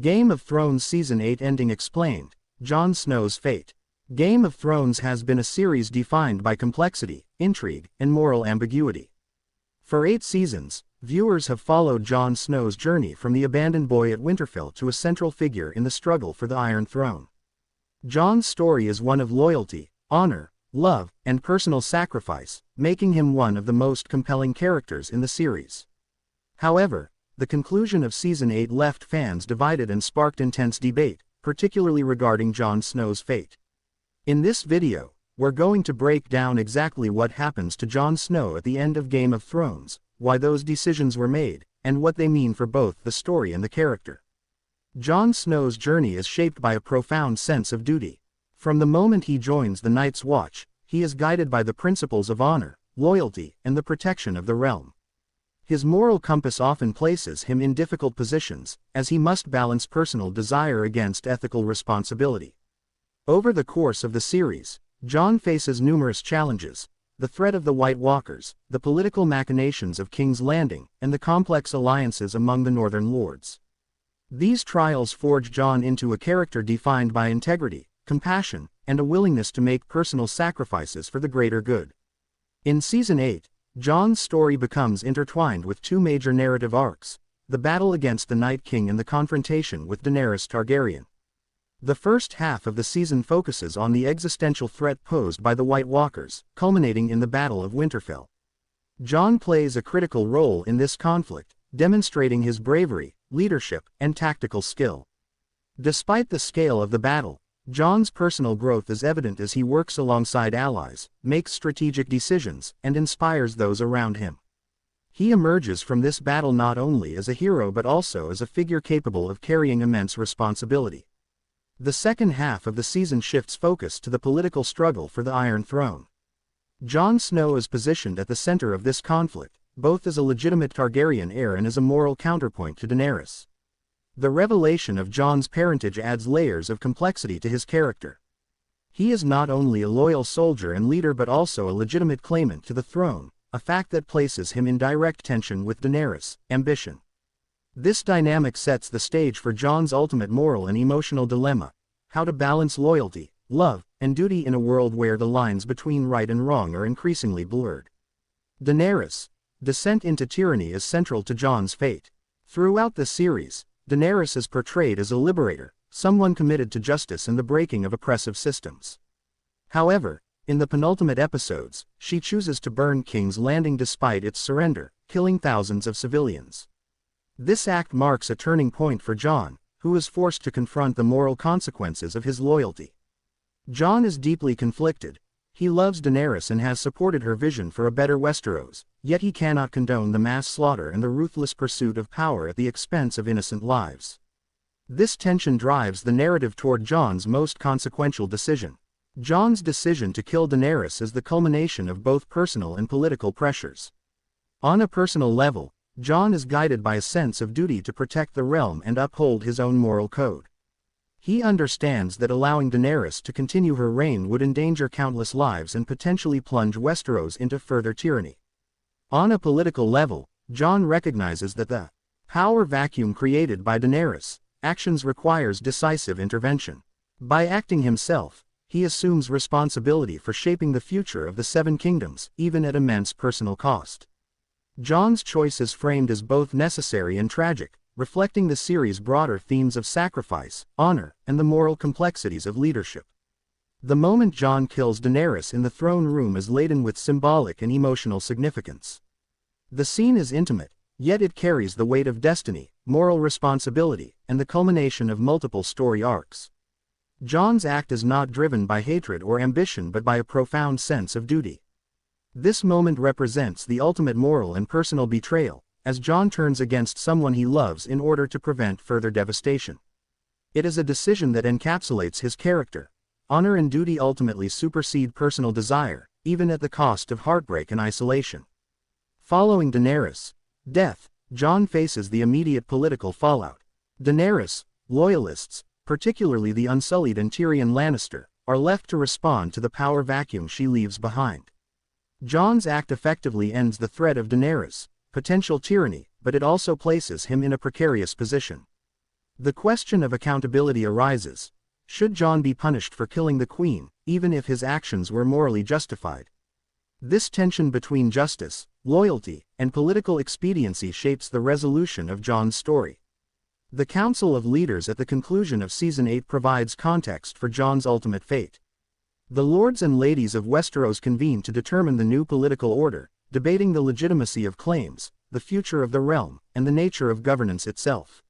Game of Thrones Season 8 Ending Explained, Jon Snow's Fate. Game of Thrones has been a series defined by complexity, intrigue, and moral ambiguity. For 8 seasons, viewers have followed Jon Snow's journey from the abandoned boy at Winterfell to a central figure in the struggle for the Iron Throne. Jon's story is one of loyalty, honor, love, and personal sacrifice, making him one of the most compelling characters in the series. However, the conclusion of Season 8 left fans divided and sparked intense debate, particularly regarding Jon Snow's fate. In this video, we're going to break down exactly what happens to Jon Snow at the end of Game of Thrones, why those decisions were made, and what they mean for both the story and the character. Jon Snow's journey is shaped by a profound sense of duty. From the moment he joins the Night's Watch, he is guided by the principles of honor, loyalty, and the protection of the realm. His moral compass often places him in difficult positions, as he must balance personal desire against ethical responsibility. Over the course of the series, Jon faces numerous challenges: the threat of the White Walkers, the political machinations of King's Landing, and the complex alliances among the Northern Lords. These trials forge Jon into a character defined by integrity, compassion, and a willingness to make personal sacrifices for the greater good. In Season 8, Jon's story becomes intertwined with 2 major narrative arcs: the battle against the Night King and the confrontation with Daenerys Targaryen. The first half of the season focuses on the existential threat posed by the White Walkers, culminating in the Battle of Winterfell. Jon plays a critical role in this conflict, demonstrating his bravery, leadership, and tactical skill. Despite the scale of the battle, Jon's personal growth is evident as he works alongside allies, makes strategic decisions, and inspires those around him. He emerges from this battle not only as a hero but also as a figure capable of carrying immense responsibility. The second half of the season shifts focus to the political struggle for the Iron Throne. Jon Snow is positioned at the center of this conflict, both as a legitimate Targaryen heir and as a moral counterpoint to Daenerys. The revelation of Jon's parentage adds layers of complexity to his character. He is not only a loyal soldier and leader but also a legitimate claimant to the throne, a fact that places him in direct tension with Daenerys' ambition. This dynamic sets the stage for Jon's ultimate moral and emotional dilemma: how to balance loyalty, love, and duty in a world where the lines between right and wrong are increasingly blurred. Daenerys' descent into tyranny is central to Jon's fate. Throughout the series, Daenerys is portrayed as a liberator, someone committed to justice and the breaking of oppressive systems. However, in the penultimate episodes, she chooses to burn King's Landing despite its surrender, killing thousands of civilians. This act marks a turning point for Jon, who is forced to confront the moral consequences of his loyalty. Jon is deeply conflicted. He loves Daenerys and has supported her vision for a better Westeros, yet he cannot condone the mass slaughter and the ruthless pursuit of power at the expense of innocent lives. This tension drives the narrative toward Jon's most consequential decision. Jon's decision to kill Daenerys is the culmination of both personal and political pressures. On a personal level, Jon is guided by a sense of duty to protect the realm and uphold his own moral code. He understands that allowing Daenerys to continue her reign would endanger countless lives and potentially plunge Westeros into further tyranny. On a political level, Jon recognizes that the power vacuum created by Daenerys' actions requires decisive intervention. By acting himself, he assumes responsibility for shaping the future of the Seven Kingdoms, even at immense personal cost. Jon's choice is framed as both necessary and tragic, reflecting the series' broader themes of sacrifice, honor, and the moral complexities of leadership. The moment Jon kills Daenerys in the throne room is laden with symbolic and emotional significance. The scene is intimate, yet it carries the weight of destiny, moral responsibility, and the culmination of multiple story arcs. Jon's act is not driven by hatred or ambition but by a profound sense of duty. This moment represents the ultimate moral and personal betrayal, as Jon turns against someone he loves in order to prevent further devastation. It is a decision that encapsulates his character. Honor and duty ultimately supersede personal desire, even at the cost of heartbreak and isolation. Following Daenerys' death, Jon faces the immediate political fallout. Daenerys' loyalists, particularly the Unsullied and Tyrion Lannister, are left to respond to the power vacuum she leaves behind. Jon's act effectively ends the threat of Daenerys' potential tyranny, but it also places him in a precarious position. The question of accountability arises. Should Jon be punished for killing the queen, even if his actions were morally justified? This tension between justice, loyalty, and political expediency shapes the resolution of Jon's story. The Council of Leaders at the conclusion of Season 8 provides context for Jon's ultimate fate. The lords and ladies of Westeros convene to determine the new political order, debating the legitimacy of claims, the future of the realm, and the nature of governance itself.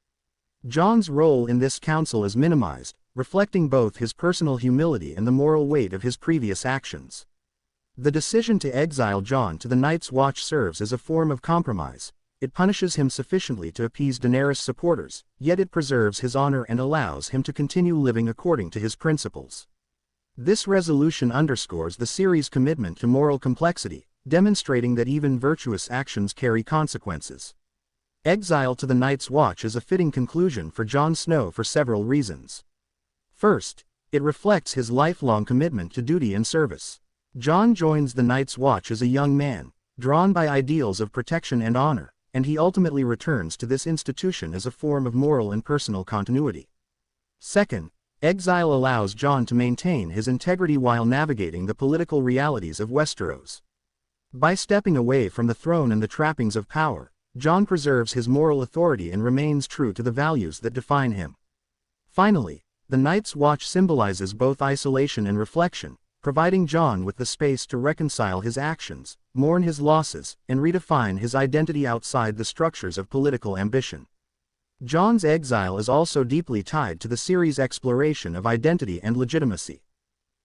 Jon's role in this council is minimized, reflecting both his personal humility and the moral weight of his previous actions. The decision to exile Jon to the Night's Watch serves as a form of compromise. It punishes him sufficiently to appease Daenerys' supporters, yet it preserves his honor and allows him to continue living according to his principles. This resolution underscores the series' commitment to moral complexity, demonstrating that even virtuous actions carry consequences. Exile to the Night's Watch is a fitting conclusion for Jon Snow for several reasons. First, it reflects his lifelong commitment to duty and service. Jon joins the Night's Watch as a young man, drawn by ideals of protection and honor, and he ultimately returns to this institution as a form of moral and personal continuity. Second, exile allows Jon to maintain his integrity while navigating the political realities of Westeros. By stepping away from the throne and the trappings of power, Jon preserves his moral authority and remains true to the values that define him. Finally, the Night's Watch symbolizes both isolation and reflection, providing Jon with the space to reconcile his actions, mourn his losses, and redefine his identity outside the structures of political ambition. Jon's exile is also deeply tied to the series' exploration of identity and legitimacy.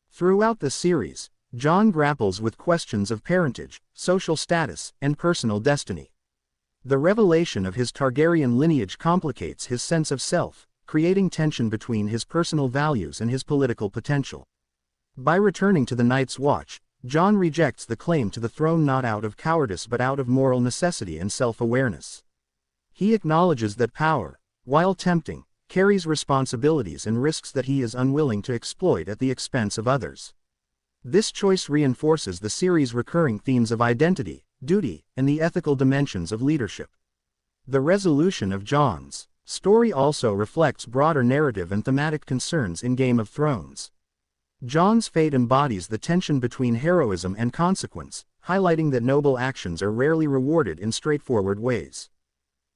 Throughout the series, Jon grapples with questions of parentage, social status, and personal destiny. The revelation of his Targaryen lineage complicates his sense of self, creating tension between his personal values and his political potential. By returning to the Night's Watch, Jon rejects the claim to the throne not out of cowardice but out of moral necessity and self-awareness. He acknowledges that power, while tempting, carries responsibilities and risks that he is unwilling to exploit at the expense of others. This choice reinforces the series' recurring themes of identity, duty, and the ethical dimensions of leadership. The resolution of Jon's story also reflects broader narrative and thematic concerns in Game of Thrones. Jon's fate embodies the tension between heroism and consequence, highlighting that noble actions are rarely rewarded in straightforward ways.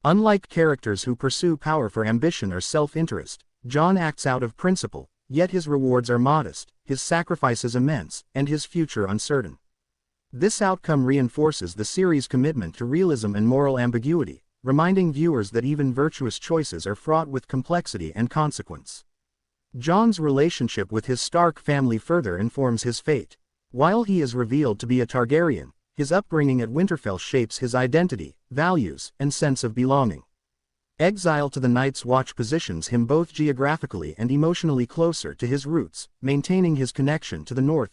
Unlike characters who pursue power for ambition or self-interest, Jon acts out of principle, yet his rewards are modest, his sacrifices immense, and his future uncertain. This outcome reinforces the series' commitment to realism and moral ambiguity, reminding viewers that even virtuous choices are fraught with complexity and consequence. Jon's relationship with his Stark family further informs his fate. While he is revealed to be a Targaryen, his upbringing at Winterfell shapes his identity, values, and sense of belonging. Exile to the Night's Watch positions him both geographically and emotionally closer to his roots, maintaining his connection to the North